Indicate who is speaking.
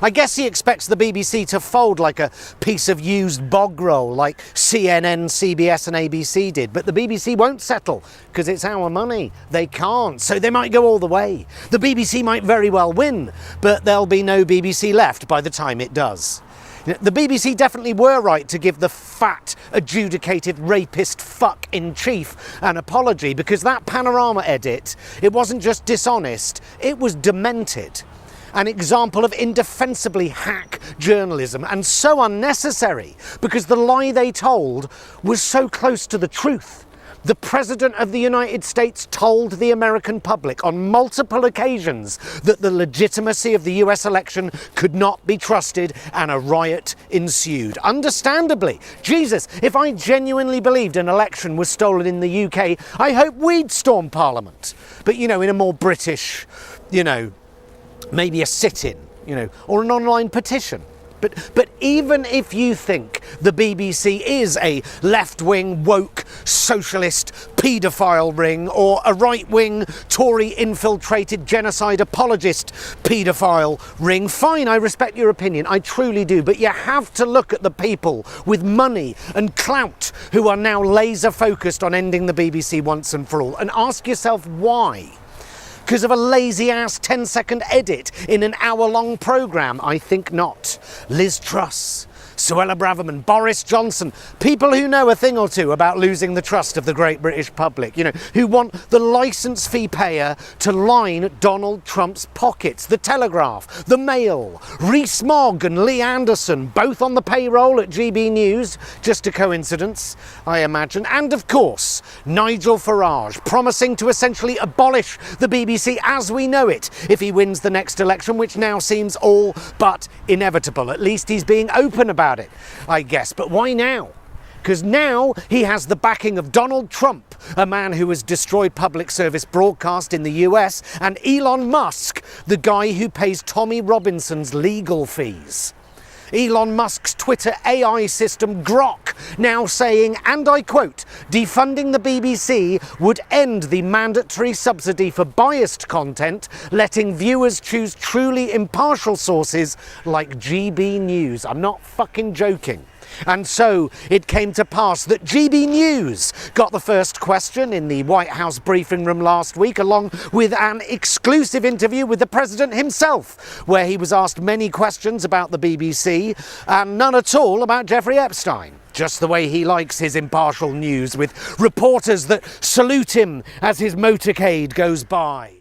Speaker 1: I guess he expects the BBC to fold like a piece of used bog roll, like CNN, CBS and ABC did. But the BBC won't settle, because it's our money. They can't, so they might go all the way. The BBC might very well win, but there'll be no BBC left by the time it does. The BBC definitely were right to give the fat, adjudicated rapist fuck-in-chief an apology, because that Panorama edit, it wasn't just dishonest, it was demented. An example of indefensibly hack journalism, and so unnecessary, because the lie they told was so close to the truth. The President of the United States told the American public on multiple occasions that the legitimacy of the US election could not be trusted, and a riot ensued. Understandably. Jesus, if I genuinely believed an election was stolen in the UK, I hope we'd storm Parliament. But, in a more British, maybe a sit-in, or an online petition. But even if you think the BBC is a left-wing, woke, socialist, paedophile ring, or a right-wing, Tory-infiltrated, genocide apologist paedophile ring, fine, I respect your opinion, I truly do, but you have to look at the people with money and clout who are now laser-focused on ending the BBC once and for all, and ask yourself why. Because of a lazy-ass 10-second edit in an hour-long programme? I think not. Liz Truss, Suella Braverman, Boris Johnson, people who know a thing or two about losing the trust of the great British public, who want the licence fee payer to line Donald Trump's pockets. The Telegraph, the Mail, Rees-Mogg and Lee Anderson, both on the payroll at GB News, just a coincidence, I imagine. And of course, Nigel Farage, promising to essentially abolish the BBC as we know it if he wins the next election, which now seems all but inevitable. At least he's being open about it, I guess. But why now? Because now he has the backing of Donald Trump, a man who has destroyed public service broadcast in the US, and Elon Musk, the guy who pays Tommy Robinson's legal fees. Elon Musk's Twitter AI system Grok now saying, and I quote, defunding the BBC would end the mandatory subsidy for biased content, letting viewers choose truly impartial sources like GB News. I'm not fucking joking. And so it came to pass that GB News got the first question in the White House briefing room last week, along with an exclusive interview with the President himself, where he was asked many questions about the BBC and none at all about Jeffrey Epstein. Just the way he likes his impartial news, with reporters that salute him as his motorcade goes by.